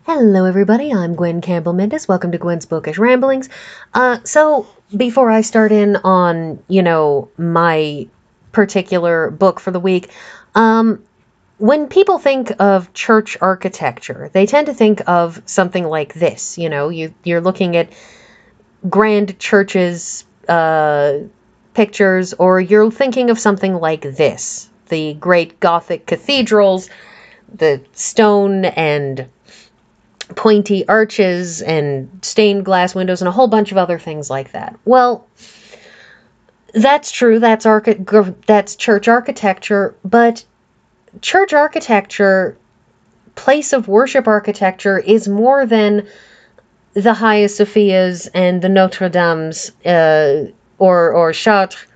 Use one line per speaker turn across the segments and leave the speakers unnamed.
Hello everybody, I'm Gwen Campbell-Mindes. Welcome to Gwen's Bookish Ramblings. So before I start in on, my particular book for the week, when people think of church architecture, they tend to think of something like this. You're looking at grand churches, pictures, or you're thinking of something like this. The great Gothic cathedrals, the stone and pointy arches and stained glass windows and a whole bunch of other things like that. Well, that's true. That's church architecture, but church architecture, place of worship architecture, is more than the Hagia Sophias and the Notre Dames or Chartres.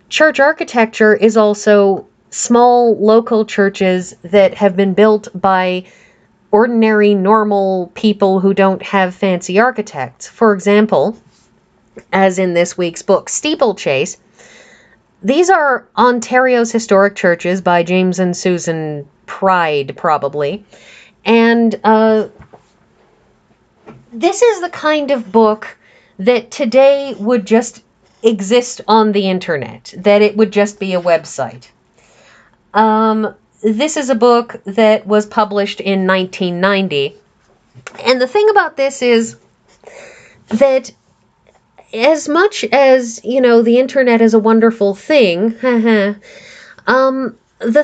Church architecture is also small local churches that have been built by ordinary, normal people who don't have fancy architects. For example, as in this week's book, Steeple Chase, these are Ontario's historic churches by James and Susan Preyde, probably. And this is the kind of book that today would just exist on the internet, that it would just be a website. This is a book that was published in 1990. And the thing about this is that as much as, the internet is a wonderful thing, the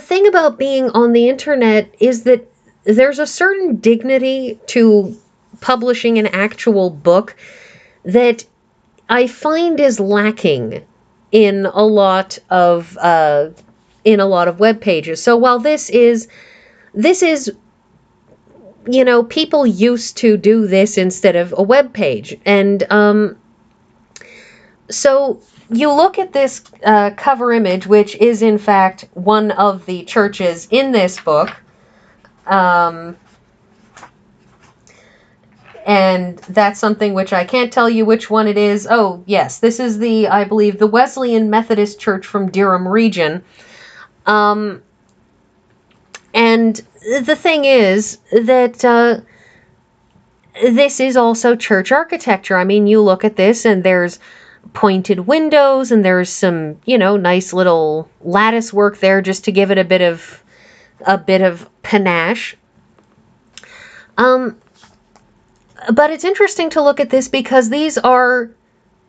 thing about being on the internet is that there's a certain dignity to publishing an actual book that I find is lacking in a lot of web pages. So while this is, people used to do this instead of a web page. And so you look at this cover image, which is in fact one of the churches in this book. And that's something which I can't tell you which one it is. Oh, yes, this is I believe, the Wesleyan Methodist Church from Durham region. And the thing is that this is also church architecture. I mean, you look at this and there's pointed windows and there's some, nice little lattice work there just to give it a bit of panache. But it's interesting to look at this because these are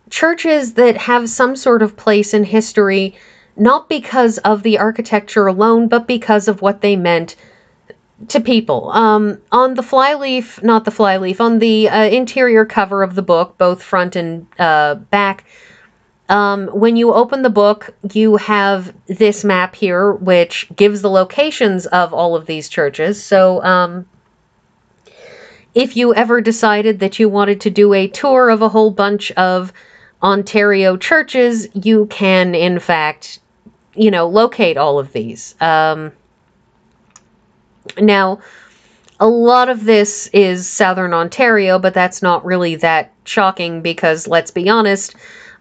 churches that have some sort of place in history, not because of the architecture alone, but because of what they meant to people. On the flyleaf, not the flyleaf, on the interior cover of the book, both front and back, when you open the book, you have this map here, which gives the locations of all of these churches. So if you ever decided that you wanted to do a tour of a whole bunch of Ontario churches, you can, in fact, locate all of these. Now, a lot of this is Southern Ontario, but that's not really that shocking because, let's be honest,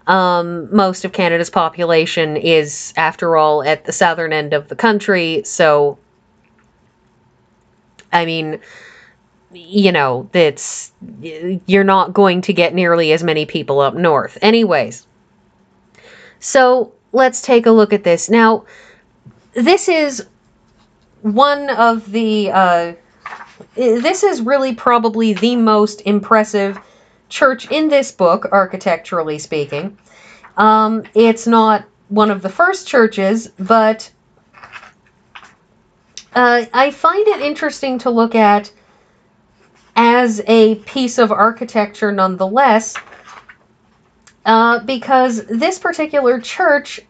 most of Canada's population is, after all, at the southern end of the country. So, I mean, you're not going to get nearly as many people up north. Anyways, so let's take a look at this. Now, this is one of the, this is really probably the most impressive church in this book, architecturally speaking. It's not one of the first churches, but I find it interesting to look at as a piece of architecture nonetheless, because this particular church,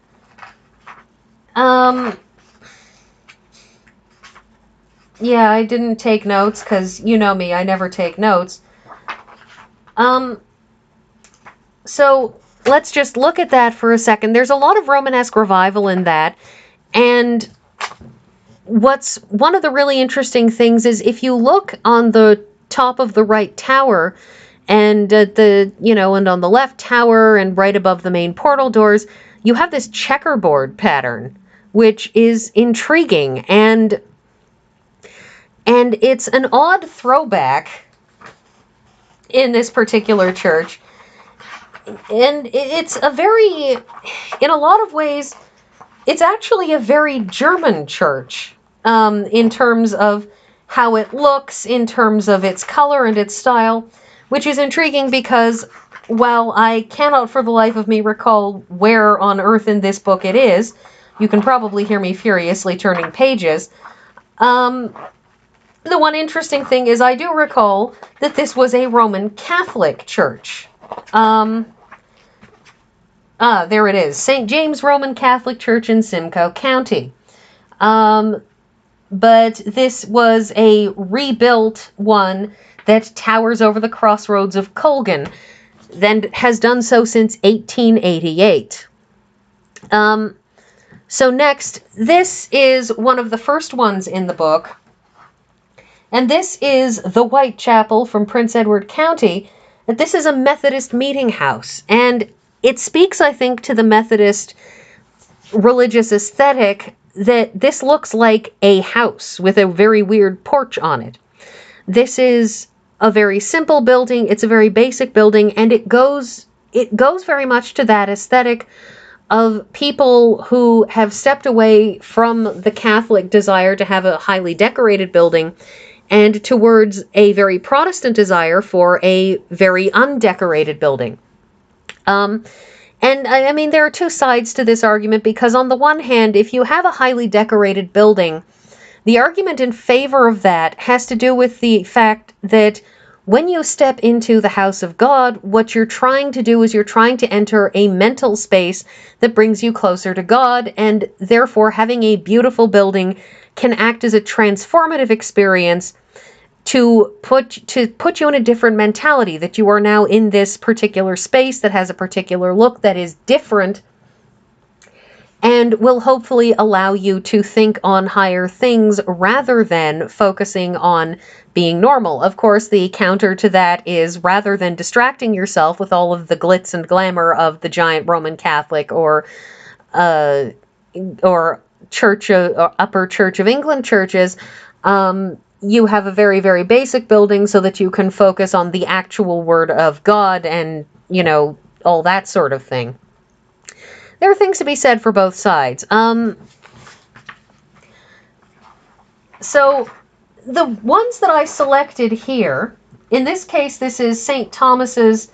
yeah, I didn't take notes because you know me, I never take notes. So let's just look at that for a second. There's a lot of Romanesque revival in that, and what's one of the really interesting things is if you look on the top of the right tower and and on the left tower and right above the main portal doors, you have this checkerboard pattern, which is intriguing. And And it's an odd throwback in this particular church. And it's a very, in a lot of ways, it's actually a very German church, in terms of how it looks, in terms of its color and its style, which is intriguing because while I cannot for the life of me recall where on earth in this book it is, you can probably hear me furiously turning pages. The one interesting thing is I do recall that this was a Roman Catholic church. There it is. St. James Roman Catholic Church in Simcoe County. But this was a rebuilt one that towers over the crossroads of Colgan, then has done so since 1888. So next, this is one of the first ones in the book, and this is the Whitechapel from Prince Edward County. This is a Methodist meeting house, and it speaks, I think, to the Methodist religious aesthetic that this looks like a house with a very weird porch on it. This is a very simple building, it's a very basic building, and it goes very much to that aesthetic of people who have stepped away from the Catholic desire to have a highly decorated building and towards a very Protestant desire for a very undecorated building. And I mean, there are two sides to this argument, because on the one hand, if you have a highly decorated building, the argument in favor of that has to do with the fact that when you step into the house of God, what you're trying to do is you're trying to enter a mental space that brings you closer to God, and therefore having a beautiful building can act as a transformative experience to put you in a different mentality, that you are now in this particular space that has a particular look that is different and will hopefully allow you to think on higher things rather than focusing on being normal. Of course, the counter to that is, rather than distracting yourself with all of the glitz and glamour of the giant Roman Catholic or church, or upper Church of England churches, you have a very, very basic building so that you can focus on the actual Word of God and, all that sort of thing. There are things to be said for both sides. So the ones that I selected here, in this case, this is St. Thomas's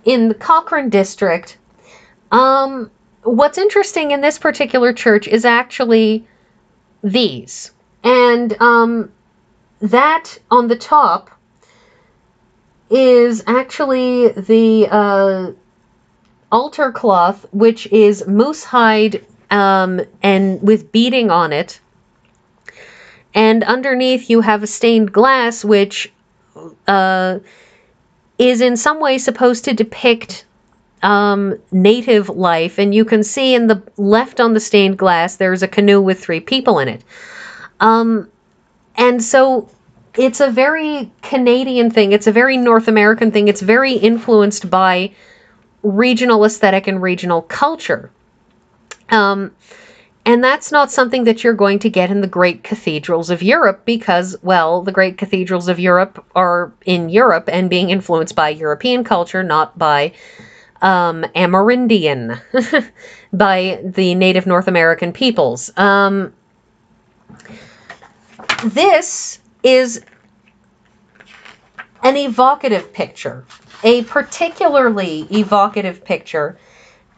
in the Cochrane district. What's interesting in this particular church is actually these. And that on the top is actually the altar cloth, which is moose hide and with beading on it. And underneath you have a stained glass, which is in some way supposed to depict native life. And you can see in the left on the stained glass, there's a canoe with 3 people in it. And so it's a very Canadian thing. It's a very North American thing. It's very influenced by regional aesthetic and regional culture. And that's not something that you're going to get in the great cathedrals of Europe because, well, the great cathedrals of Europe are in Europe and being influenced by European culture, not by Amerindian, by the native North American peoples. This is an evocative picture, a particularly evocative picture,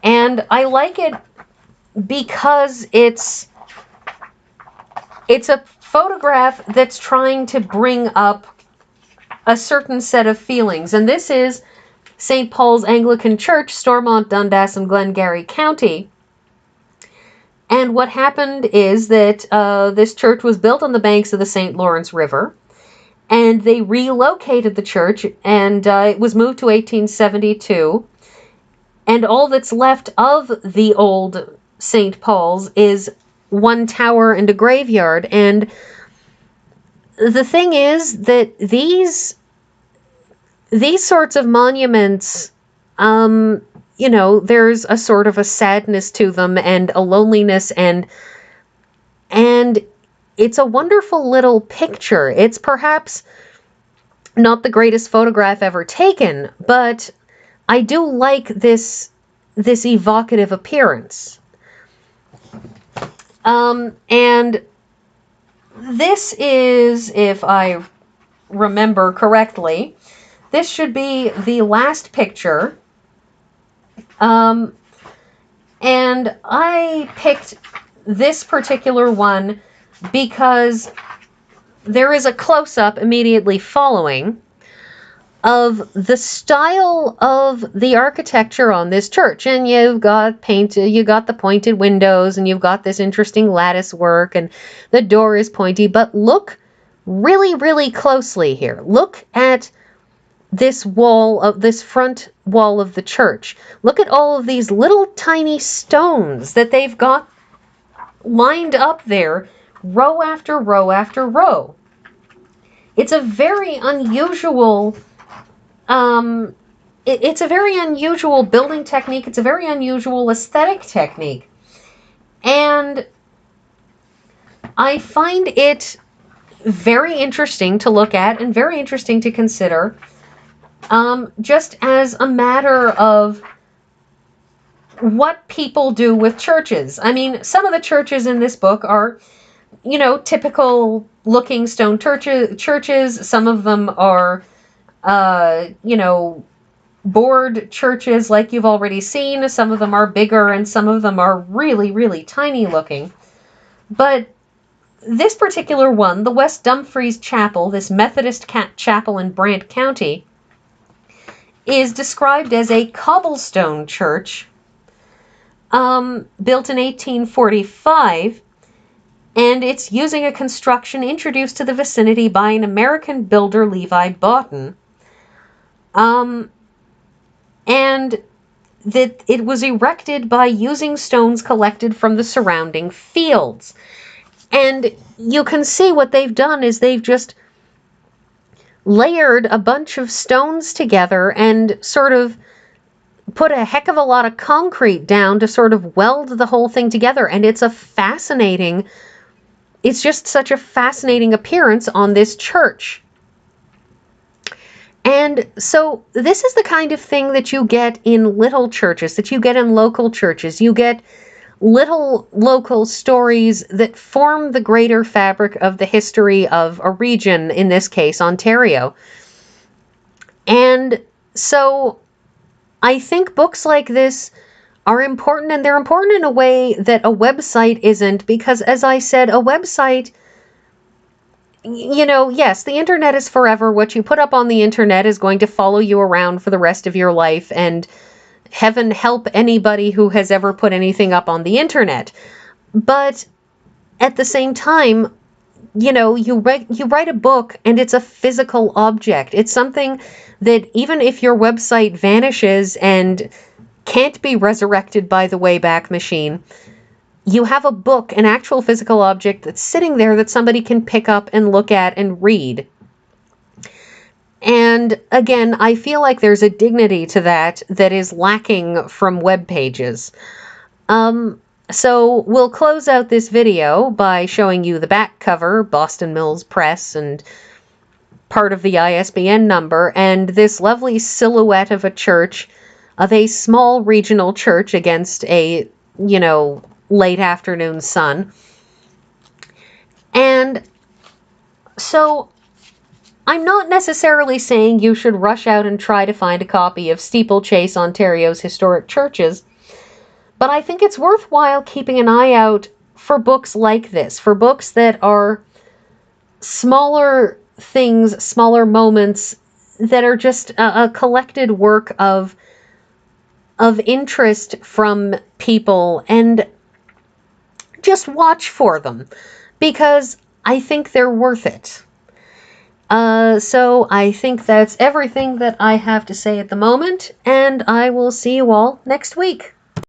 and I like it because it's a photograph that's trying to bring up a certain set of feelings, and this is St. Paul's Anglican Church, Stormont, Dundas, and Glengarry County. And what happened is that this church was built on the banks of the St. Lawrence River, and they relocated the church, and it was moved to 1872, and all that's left of the old St. Paul's is one tower and a graveyard. And the thing is that these sorts of monuments, there's a sort of a sadness to them and a loneliness, and it's a wonderful little picture. It's perhaps not the greatest photograph ever taken, but I do like this evocative appearance. And this is, if I remember correctly, this should be the last picture. And I picked this particular one because there is a close-up immediately following of the style of the architecture on this church. And you got the pointed windows, and you've got this interesting lattice work, and the door is pointy. But look really, really closely here. Look at this front wall of the church. Look at all of these little tiny stones that they've got lined up there, row after row after row. It's a very unusual it's a very unusual building technique. It's a very unusual aesthetic technique. And I find it very interesting to look at and very interesting to consider, just as a matter of what people do with churches. I mean, some of the churches in this book are, typical looking stone churches. Some of them are, board churches like you've already seen. Some of them are bigger, and some of them are really, really tiny looking. But this particular one, the West Dumfries Chapel, this Methodist chapel in Brant County, is described as a cobblestone church, built in 1845, and it's using a construction introduced to the vicinity by an American builder, Levi Boughton. And that it was erected by using stones collected from the surrounding fields. And you can see what they've done is they've just layered a bunch of stones together and sort of put a heck of a lot of concrete down to sort of weld the whole thing together. And it's just such a fascinating appearance on this church. And so this is the kind of thing that you get in little churches, that you get in local churches. You get little local stories that form the greater fabric of the history of a region, in this case, Ontario. And so I think books like this are important, and they're important in a way that a website isn't, because, as I said, a website, yes, the internet is forever. What you put up on the internet is going to follow you around for the rest of your life, and heaven help anybody who has ever put anything up on the internet. But at the same time, you write a book, and it's a physical object. It's something that even if your website vanishes and can't be resurrected by the Wayback Machine, you have a book, an actual physical object that's sitting there that somebody can pick up and look at and read. And again, I feel like there's a dignity to that is lacking from web pages. So we'll close out this video by showing you the back cover, Boston Mills Press, and part of the ISBN number, and this lovely silhouette of a church, of a small regional church against a, late afternoon sun. And so I'm not necessarily saying you should rush out and try to find a copy of Steeple Chase, Ontario's Historic Churches, but I think it's worthwhile keeping an eye out for books like this, for books that are smaller things, smaller moments, that are just a collected work of interest from people, and just watch for them, because I think they're worth it. So I think that's everything that I have to say at the moment, and I will see you all next week.